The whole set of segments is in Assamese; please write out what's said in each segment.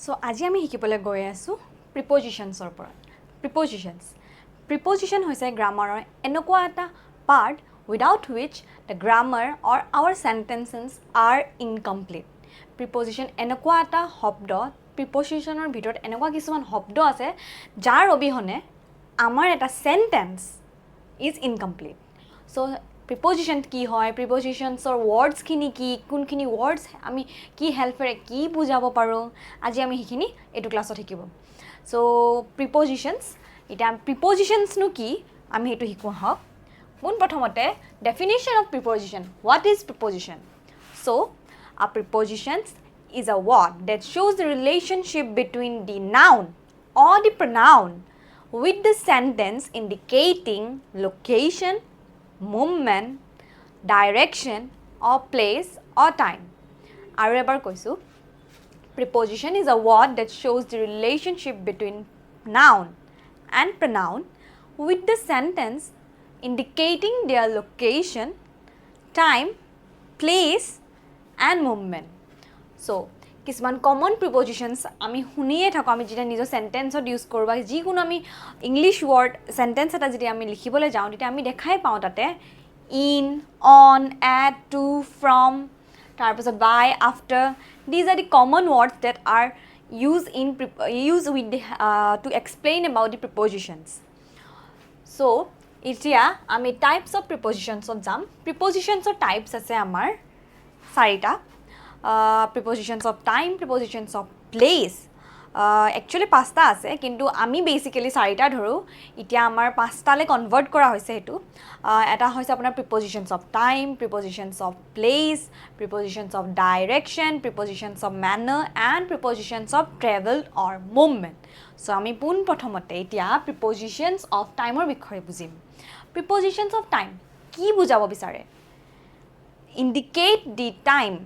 So, আজি আমি শিকিবলৈ গৈ আছো prepositions-ৰ পৰা। Prepositions. Preposition হৈছে গ্ৰামাৰৰ এনেকুৱা এটা part without which the grammar or our sentences are incomplete. Preposition এনেকুৱা এটা শব্দ, preposition-ৰ ভিতৰত এনেকুৱা কিছুমান শব্দ আছে যাৰ অবিহনে আমাৰ এটা sentence is incomplete. So, preposition কি হয়, prepositions-ৰ words খিনি কি, কোনখিনি words আমি কি হেল্পৰে কি বুজাব পাৰো, আজি আমি সেইখিনি এইটো ক্লাছত শিকিব। So, prepositions, এটা prepositions নো কি আমি এইটো শিকো হওক। পোন প্ৰথমতে definition of preposition. What is preposition? So, a preposition is a word that shows the relationship between the noun or the pronoun with the sentence indicating location, movement, direction or place or time. আৰু এবাৰ কৈছো, preposition is a word that shows the relationship between noun and pronoun with the sentence indicating their location, time, place and movement. So, কিছুমান common prepositions আমি শুনিয়ে থাকো, আমি যেতিয়া নিজৰ সেন্টেন্সত ইউজ কৰো বা যিকোনো আমি ইংলিশ ওয়ার্ড সেন্টেন্স এটা যদি আমি লিখিবলৈ যাওঁ তেতিয়া আমি দেখাই পাওঁ তাতে in, on, at, to, from, তাৰপিছত by, after. These are the common words that are used with the, to explain about the prepositions. So, এতিয়া আমি types of prepositions-ত যাম। Prepositions-ৰ types আছে আমাৰ চাৰিটা। Prepositions of time, prepositions of place. Actually পাঁচটা আছে, কিন্তু আমি বেসিক্যালি চাৰিটা ধৰো। এতিয়া আমাৰ পাঁচটালে কনভাৰ্ট কৰা হৈছে এটো। এটা হৈছে আপোনাৰ prepositions of time, prepositions of place, prepositions of direction, prepositions of manner and prepositions of travel or movement. So আমি পোন প্ৰথমতে এতিয়া prepositions of time-ৰ বিষয়ে বুজিম। Prepositions of time কি বুজাব বিচাৰে? Indicate the time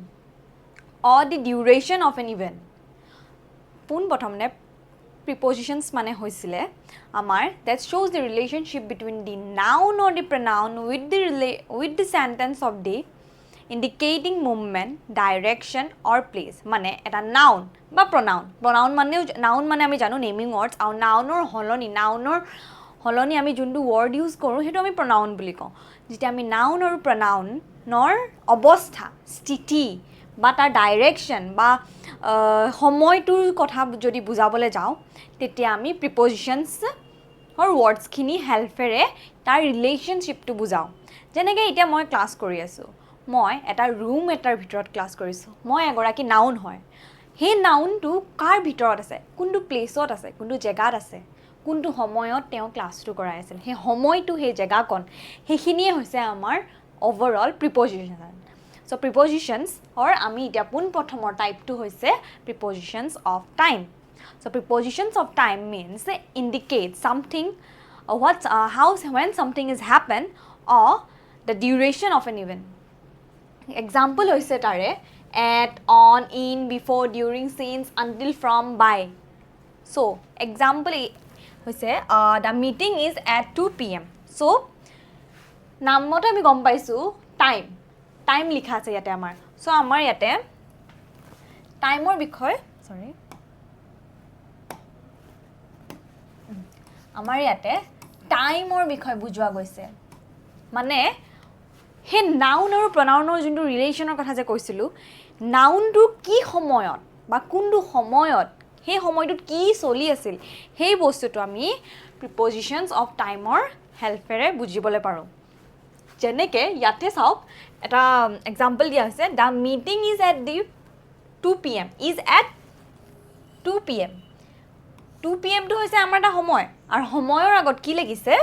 or the duration of an event. পোন প্ৰথমতে prepositions মানে হৈছিলে আমাৰ that shows the relationship between the noun or the pronoun with the sentence of the indicating movement, direction or place. মানে এটা noun বা pronoun. Noun মানে আমি জানো naming words, আৰু nounৰ হলনি আমি যোনটো word use কৰো হেতু আমি pronoun বুলি কওঁ। যেতিয়া আমি noun আৰু pronounৰ অৱস্থা, স্থিতি বা তাৰ ডাইৰেকশন বা সময়টোৰ কথা যদি বুজাবলৈ যাওঁ তেতিয়া আমি prepositions or words খিনি হেল্পৰে তাৰ ৰিলেশনশিপটো বুজাও। যেনেকৈ এতিয়া মই ক্লাস কৰি আছো, মই এটা ৰুম এটাৰ ভিতৰত ক্লাস কৰিছো, মই এগৰাকী নাউন হয়। সেই নাউনটো কাৰ ভিতৰত আছে, কোনটো প্লেসত আছে, কোনটো জেগাত আছে, কোনটো সময়ত তেওঁ ক্লাসটো কৰাই আছিল, সেই সময়টো সেই জেগাকন সেইখিনিয়ে হৈছে আমাৰ overall preposition. So prepositions or আমি এতিয়া পোন প্ৰথমৰ টাইপটো হৈছে prepositions of time. So prepositions of time means indicate something when something is happen or the duration of an event. Example হৈছে তাৰে at, on, in, before, during, since, until, from, by. So example হৈছে the meeting is at 2 p.m. So নামতে আমি গম পাইছো টাইম লিখা আছে ইয়াতে আমাৰ। সো আমাৰ ইয়াতে টাইমৰ বিষয় আমাৰ ইয়াতে টাইমৰ বিষয় বুজোৱা গৈছে। মানে হে নাউন আৰু প্ৰনাউনৰ যোনটো ৰিলেশনৰ কথা যে কৈছিলো, নাউনটো কি সময়ত বা কোনটো সময়ত হে সময়টোত কি চলি আছিল, সেই বস্তুটো আমি prepositions of time-ৰ হেল্পৰে বুজিবলৈ পাৰো। যেনেকে ইয়াতে চাওক এটা এক্সাম্পল দিয়া হৈছে, the meeting is at the 2 p.m. is at 2 p.m. 2 p.m. টো হৈছে আমাৰ এটা সময়, আৰু সময়ৰ আগত কি লাগিছে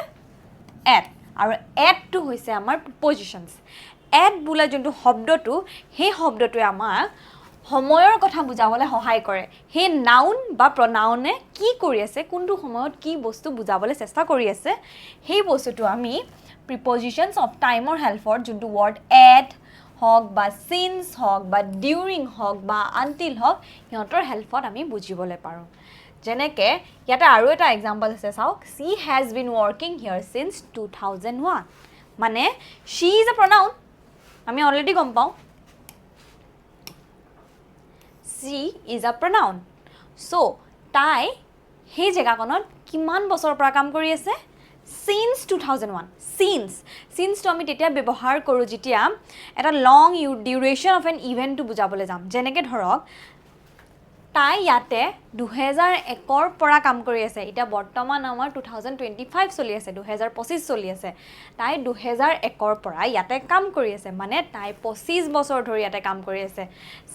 at, আৰু at টো হৈছে আমাৰ prepositions. at বোলা যোনটো শব্দটো, সেই শব্দটোৱে আমাৰ সময়ৰ কথা বুজাবলৈ সহায় কৰে। হে নাউন বা প্ৰনাউনে কি কৰি আছে, কোনটো সময়ত কি বস্তু বুজাবলৈ চেষ্টা কৰি আছে, সেই বস্তুটো আমি prepositions of time-ৰ হেল্পত যোনটো word at হওক বা since হওক বা during হওক বা until হওক সিহঁতৰ হেল্পত আমি বুজিবলৈ পাৰো। যেনেকে ইয়াতে আৰু এটা এক্সাম্পল আছে চাওক, she has been working here since 2001. মানে she is a pronoun, আমি অলৰেডি গম পাওঁ she is a pronoun. So, তাই সেই জেগাখনত কিমান বছৰৰ পৰা কাম কৰি আছে? Since 2001. Since to আমি তেতিয়া ব্যৱহাৰ কৰোঁ যেতিয়া এটা long duration of an event to বুজাবলৈ যাম। যেনেকৈ ধৰক তাই ইয়াতে 2001 পৰা কাম কৰি আছে। এতিয়া বৰ্তমান আমাৰ 2025 চলি আছে, 2025 চলি আছে। তাই 2001 পৰা ইয়াতে কাম কৰি আছে, মানে তাই 25 বছৰ ধৰি ইয়াতে কাম কৰি আছে।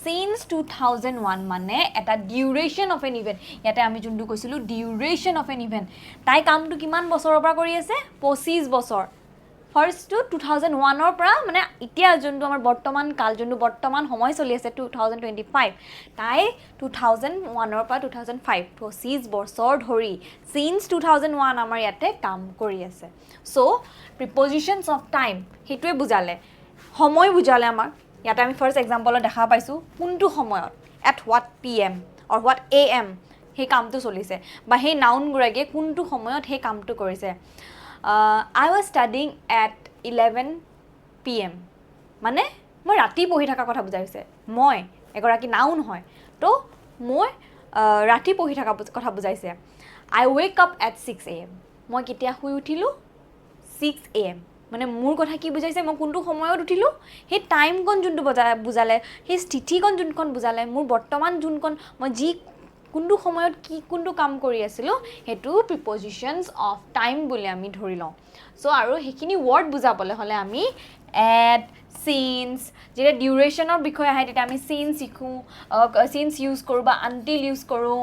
Since 2001 মানে এটা duration of an event। ইয়াতে আমি যোনটো কৈছিলোঁ duration of an event। তাই কামটো কিমান বছৰৰ পৰা কৰি আছে? 25 বছৰ। ফাৰ্ষ্টটো 2001 পৰা মানে এতিয়া যোনটো আমাৰ বৰ্তমান কাল, যোনটো বৰ্তমান সময় চলি আছে 2025, তাই 2001 পৰা 2005 25 বছৰ ধৰি since 2001 আমাৰ ইয়াতে কাম কৰি আছে। So, prepositions of time সেইটোৱে বুজালে, সময় বুজালে আমাক। ইয়াতে আমি ফাৰ্ষ্ট এক্সাম্পলত দেখা পাইছোঁ কোনটো সময়ত, at what PM or what AM সেই কামটো চলিছে, বা সেই নাউনগৰাকীয়ে কোনটো সময়ত সেই কামটো কৰিছে। I was studying at 11 PM মানে মই ৰাতি পঢ়ি থকা কথা বুজাইছে। মই এগৰাকী নাউন হয়, তো মই ৰাতি পঢ়ি থকা কথা বুজাইছে। I wake up at 6 AM মই কেতিয়া শুই উঠিলোঁ? 6 AM মানে মোৰ কথা কি বুজাইছে? মই কোনটো সময়ত উঠিলোঁ, সেই টাইমকণ যোনটো বুজালে, সেই স্থিতিকণ যোনখন বুজালে, মোৰ বৰ্তমান যোনখন মই যি কোনটো সময়ত কি কোনটো কাম কৰি আছিলোঁ, সেইটো প্ৰিপজিশ্যনছ অফ টাইম বুলি আমি ধৰি লওঁ। চ' আৰু সেইখিনি ৱৰ্ড বুজাবলৈ হ'লে আমি এট, চিন্স, যেতিয়া ডিউৰেশ্যনৰ বিষয়ে আহে তেতিয়া আমি চিন্স শিকোঁ, চিন্স ইউজ কৰোঁ বা আনটিল ইউজ কৰোঁ।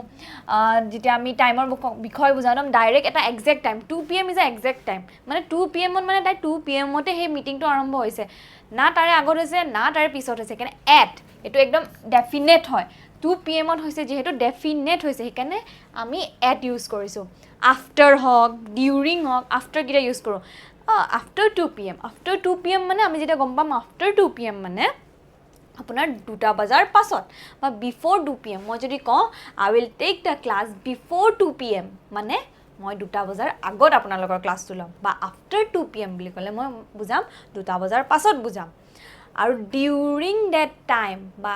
যেতিয়া আমি টাইমৰ বিষয়ে বুজাওঁ একদম ডাইৰেক্ট এটা exact time, 2 PM is a exact time, মানে 2 PM মানে তাই 2 PM-তে সেই মিটিংটো আৰম্ভ হৈছে, না তাৰে আগত হৈছে না তাৰে পিছত হৈছে। সেইকাৰণে এট এইটো একদম ডেফিনেট হয়, 2 PM-ত হৈছে যিহেতু ডেফিনেট হৈছে, সেইকাৰণে আমি এট ইউজ কৰিছোঁ। আফটাৰ হওক, ডিউৰিং হওক, আফটাৰ কেইটা ইউজ কৰোঁ। আফটাৰ 2 PM, আফটাৰ 2 PM মানে আমি যেতিয়া গম পাম আফটাৰ 2 PM মানে আপোনাৰ 2টা বজাৰ পাছত, বা বিফ'ৰ 2 PM। মই যদি কওঁ I will take the class before 2 PM মানে মই 2টা বজাৰ আগত আপোনালোকৰ ক্লাছটো ল'ম, বা আফটাৰ 2 PM বুলি ক'লে মই বুজাম 2টা বজাৰ পাছত বুজাম। আৰু ডিউৰিং ডেট টাইম বা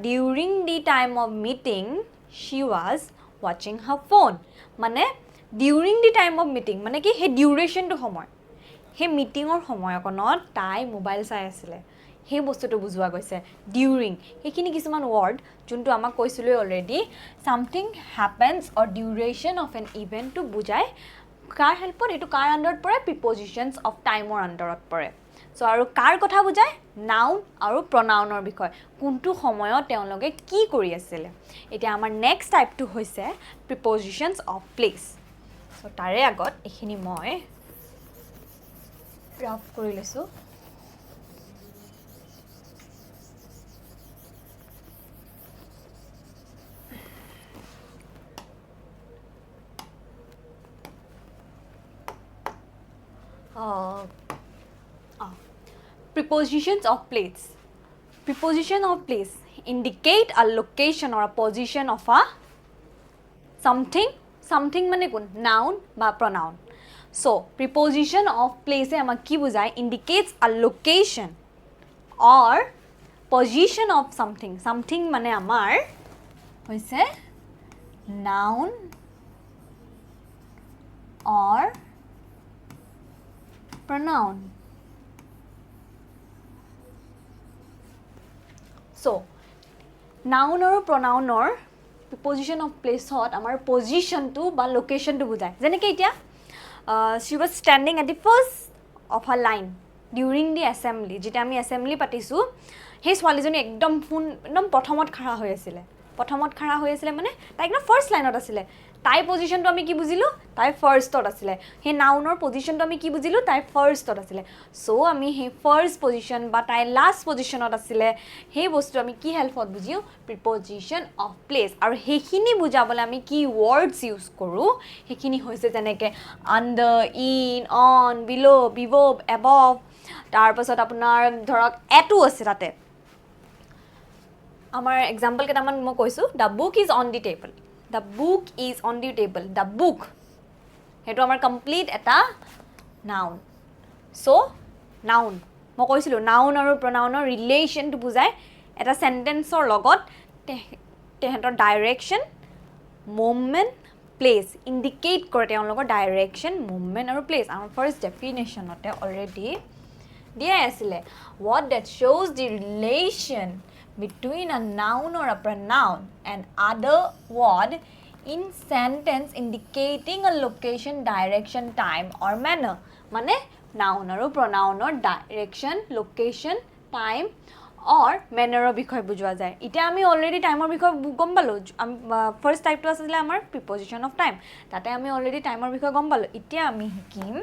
during the time of meeting Shi was ৱাচিং হাৰ ফোন মানে during the time of meeting মানে কি সেই ডিউৰেশ্যনটো সময়, সেই মিটিঙৰ সময়কণত তাই মোবাইল চাই আছিলে, সেই বস্তুটো বুজোৱা গৈছে। ডিউৰিং সেইখিনি কিছুমান ৱৰ্ড যোনটো আমাক কৈছিলোঁৱে already, something happens or duration of an ইভেণ্টটো বুজায়। কাৰ হেল্পত? এইটো কাৰ আণ্ডাৰত পৰে? প্ৰিপজিশ্যনছ অফ টাইমৰ আণ্ডাৰত পৰে। চ' আৰু কাৰ কথা বুজায়? নাউন আৰু প্ৰনাউনৰ বিষয়, কোনটো সময়ত তেওঁলোকে কি কৰি আছিলে। এতিয়া আমাৰ নেক্সট টাইপটো হৈছে প্ৰিপজিশ্যনছ অফ প্লেচ। চ' তাৰে আগত এইখিনি মই ৰাফ কৰি লৈছোঁ। Prepositions of place. Preposition of place indicate a location or a position of a something. Something মানে কোন? Noun বা pronoun. So, preposition of place এ আমাক কি বুজায়? Indicates a location or position of something. Something মানে আমাৰ হৈছে noun or pronoun. So, noun আৰু pronounৰ preposition of placeত আমাৰ positionটো বা locationটো বুজায়। যেনেকৈ এতিয়া she was standing at the first of her line during the assembly। যেতিয়া আমি assembly পাতিছোঁ, সেই ছোৱালীজনী একদম প্ৰথমত খাৰা হৈ আছিলে। প্ৰথমত খাৰা হৈ আছিলে মানে তাই একদম ফাৰ্ষ্ট লাইনত আছিলে। তাই পজিশ্যনটো আমি কি বুজিলোঁ? তাই ফাৰ্ষ্টত আছিলে। সেই নাউনৰ পজিশ্যনটো আমি কি বুজিলোঁ? তাই ফাৰ্ষ্টত আছিলে। চ' আমি সেই ফাৰ্ষ্ট পজিশ্যন বা তাই লাষ্ট পজিশ্যনত আছিলে, সেই বস্তু আমি কি হেল্পত বুজিওঁ? Preposition of place. আৰু সেইখিনি বুজাবলৈ আমি কি ৱৰ্ডছ ইউজ কৰোঁ? সেইখিনি হৈছে যেনেকৈ আণ্ডাৰ, ইন, অন, বিল', বিভ', এবভ। তাৰপাছত আপোনাৰ ধৰক এটো আছে তাতে। আমাৰ এক্সাম্পল কেইটামান মই কৈছোঁ। The book is on the table. The book is on the table. The book সেইটো আমাৰ কমপ্লিট এটা নাউন। চ' নাউন মই কৈছিলোঁ নাউন আৰু প্ৰনাউনৰ ৰিলেশ্যনটো বুজায় এটা চেণ্টেন্সৰ লগত তেহেঁতৰ ডাইৰেকশ্যন moment, place indicate কৰে তেওঁলোকৰ direction, movement আৰু place আমাৰ first definition অতে already দিয়া আছিলে what that shows the relation between a noun or a pronoun and other word in sentence indicating a location, direction, time or manner মানে noun আৰু pronoun or direction, location, time or manner of বিষয় বুঝোৱা যায় এটা আমি অলৰেডি টাইমৰ বিষয় গম পালো ফাৰ্স্ট টাইপটো আছিল আমাৰ preposition of time তাতে আমি অলৰেডি টাইমৰ বিষয় গম পালো এতিয়া আমি শিকিম